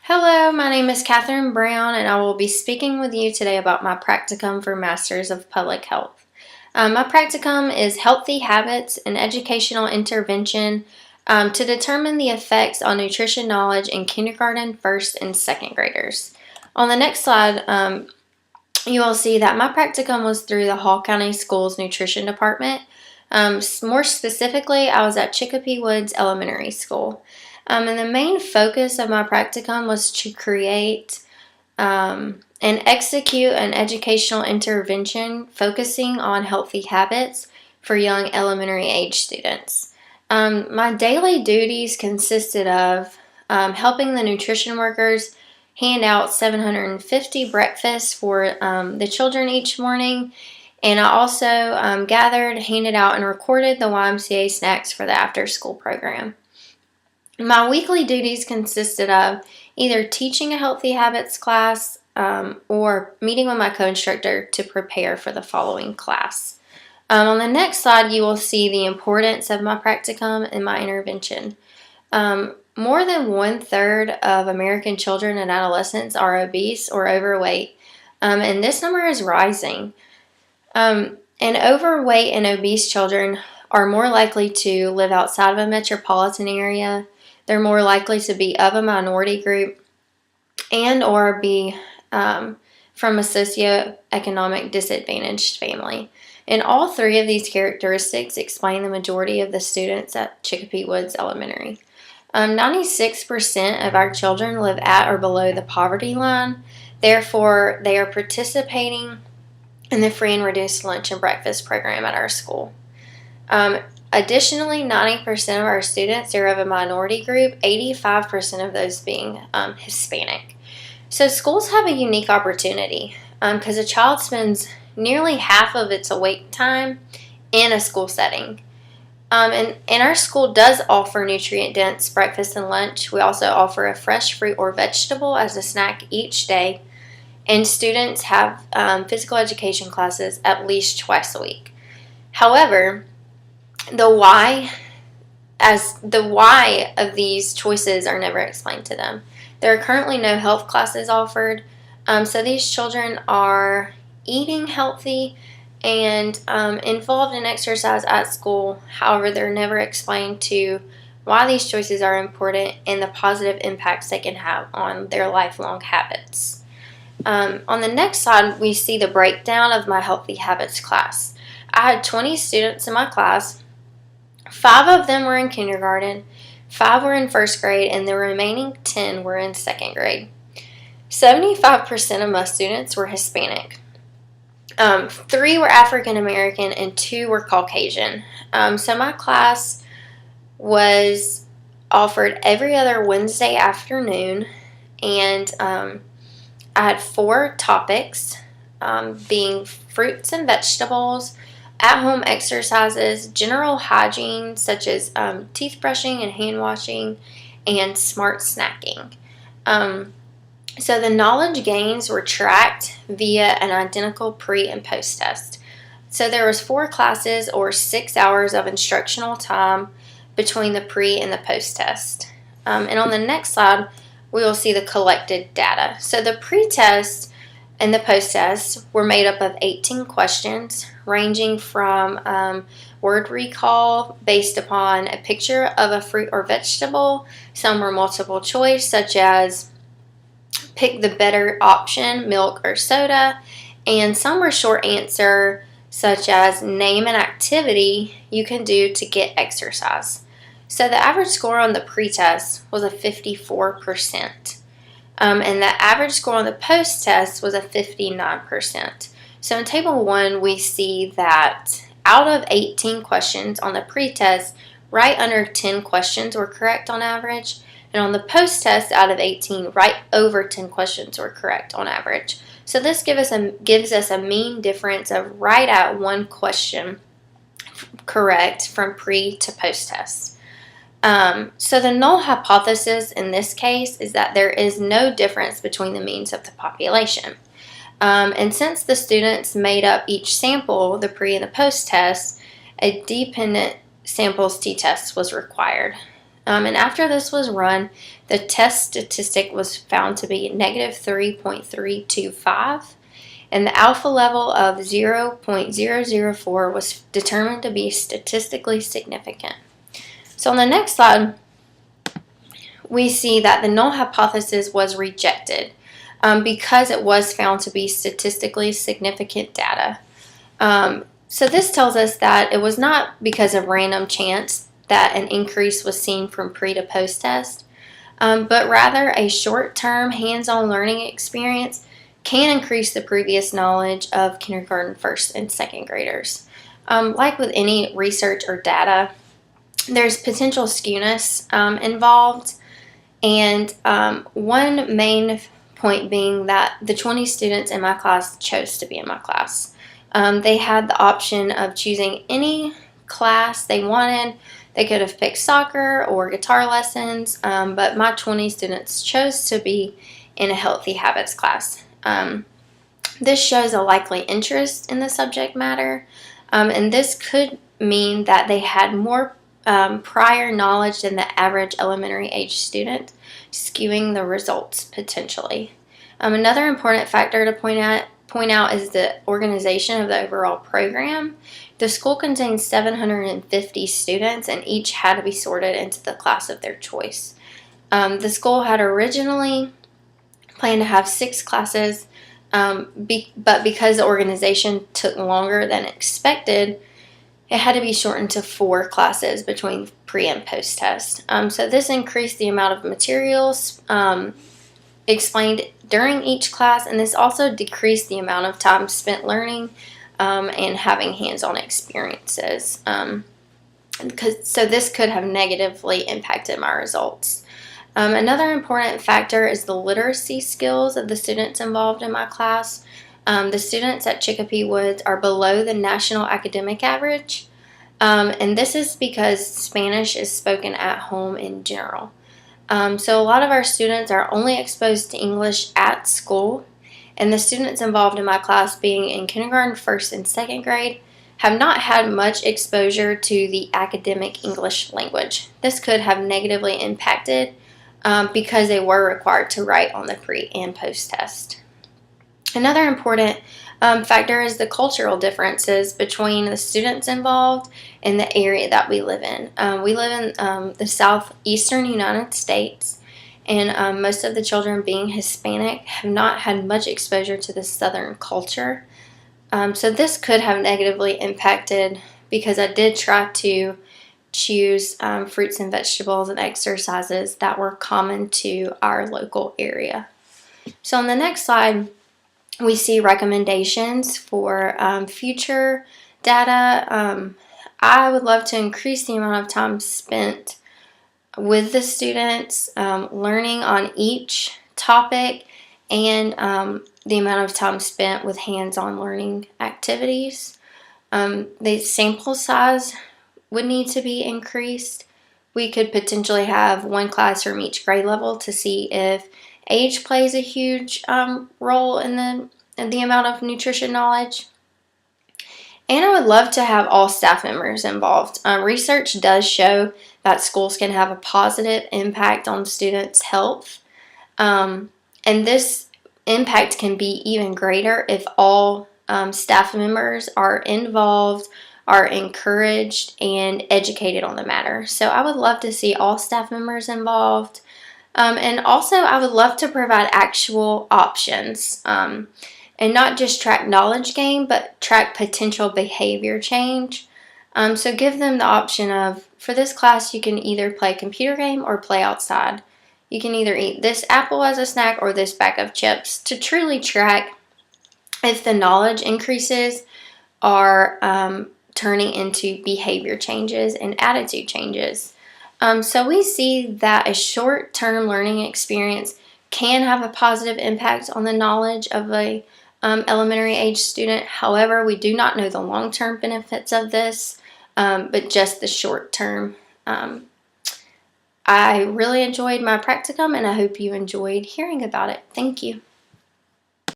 Hello, my name is Catherine Brown, and I will be speaking with you today about my practicum for Masters of Public Health. My practicum is Healthy Habits and Educational Intervention to determine the effects on nutrition knowledge in kindergarten, first, and second graders. On the next slide, you will see that my practicum was through the Hall County Schools Nutrition Department. More specifically, I was at Chicopee Woods Elementary School. And the main focus of my practicum was to create and execute an educational intervention focusing on healthy habits for young elementary age students. My daily duties consisted of helping the nutrition workers hand out 750 breakfasts for the children each morning. And I also gathered, handed out, and recorded the YMCA snacks for the after-school program. My weekly duties consisted of either teaching a healthy habits class or meeting with my co-instructor to prepare for the following class. On the next slide, you will see the importance of my practicum and my intervention. More than 1/3 of American children and adolescents are obese or overweight, and this number is rising. And overweight and obese children are more likely to live outside of a metropolitan area. They're more likely to be of a minority group and or be from a socioeconomic disadvantaged family. And all three of these characteristics explain the majority of the students at Chicopee Woods Elementary. 96% of our children live at or below the poverty line. Therefore, they are participating in the free and reduced lunch and breakfast program at our school. Additionally, 90% of our students are of a minority group, 85% of those being Hispanic. So schools have a unique opportunity because a child spends nearly half of its awake time in a school setting. And our school does offer nutrient-dense breakfast and lunch. We also offer a fresh fruit or vegetable as a snack each day. And students have physical education classes at least twice a week. However, the why of these choices are never explained to them. There are currently no health classes offered, so these children are eating healthy and involved in exercise at school. However, they're never explained to why these choices are important and the positive impacts they can have on their lifelong habits. On the next slide, we see the breakdown of my Healthy Habits class. I had 20 students in my class. 5 of them were in kindergarten, 5 were in first grade, and the remaining 10 were in second grade. 75% of my students were Hispanic. 3 were African American and 2 were Caucasian. So my class was offered every other Wednesday afternoon, and I had 4 topics, being fruits and vegetables, at-home exercises, general hygiene such as teeth brushing and hand washing, and smart snacking. So the knowledge gains were tracked via an identical pre- and post-test. So there was 4 classes or 6 hours of instructional time between the pre- and the post-test. And on the next slide, we will see the collected data. So the pre-test and the post-test were made up of 18 questions, ranging from word recall based upon a picture of a fruit or vegetable. Some were multiple choice, such as pick the better option, milk or soda. And some were short answer, such as name an activity you can do to get exercise. So the average score on the pre-test was a 54%. And the average score on the post-test was a 59%. So in Table 1, we see that out of 18 questions on the pre-test, right under 10 questions were correct on average. And on the post-test, out of 18, right over 10 questions were correct on average. So this gives us a mean difference of right at 1 question correct from pre to post-test. So the null hypothesis in this case is that there is no difference between the means of the population. And since the students made up each sample, the pre and the post test, a dependent samples t-test was required. And after this was run, the test statistic was found to be negative 3.325, and the alpha level of 0.004 was determined to be statistically significant. So on the next slide, we see that the null hypothesis was rejected because it was found to be statistically significant data. So this tells us that it was not because of random chance that an increase was seen from pre to post test, but rather a short-term hands-on learning experience can increase the previous knowledge of kindergarten, first, and second graders. Like with any research or data, there's potential skewness involved, and one main point being that the 20 students in my class chose to be in my class. They had the option of choosing any class they wanted. They could have picked soccer or guitar lessons, but my 20 students chose to be in a healthy habits class. This shows a likely interest in the subject matter, and this could mean that they had more prior knowledge than the average elementary age student, skewing the results potentially. Another important factor to point out is the organization of the overall program. The school contains 750 students, and each had to be sorted into the class of their choice. The school had originally planned to have 6 classes, but because the organization took longer than expected, it had to be shortened to 4 classes between pre and post test. So this increased the amount of materials explained during each class, and this also decreased the amount of time spent learning and having hands-on experiences. So this could have negatively impacted my results. Another important factor is the literacy skills of the students involved in my class. The students at Chicopee Woods are below the national academic average, and this is because Spanish is spoken at home in general. So a lot of our students are only exposed to English at school, and the students involved in my class, being in kindergarten, first, and second grade, have not had much exposure to the academic English language. This could have negatively impacted because they were required to write on the pre and post test. Another important factor is the cultural differences between the students involved and the area that we live in. We live in the southeastern United States, and most of the children, being Hispanic, have not had much exposure to the southern culture. So this could have negatively impacted because I did try to choose fruits and vegetables and exercises that were common to our local area. So on the next slide, we see recommendations for future data. I would love to increase the amount of time spent with the students, learning on each topic, and the amount of time spent with hands-on learning activities. The sample size would need to be increased. We could potentially have 1 class from each grade level to see if age plays a huge role in the amount of nutrition knowledge. And I would love to have all staff members involved. Research does show that schools can have a positive impact on students' health. And this impact can be even greater if all staff members are involved, are encouraged, and educated on the matter. So I would love to see all staff members involved. And also I would love to provide actual options. And not just track knowledge gain, but track potential behavior change. So give them the option of, for this class, you can either play a computer game or play outside. You can either eat this apple as a snack or this bag of chips, to truly track if the knowledge increases are turning into behavior changes and attitude changes. So we see that a short-term learning experience can have a positive impact on the knowledge of a elementary age student. However, we do not know the long-term benefits of this, but just the short-term. I really enjoyed my practicum, and I hope you enjoyed hearing about it. Thank you.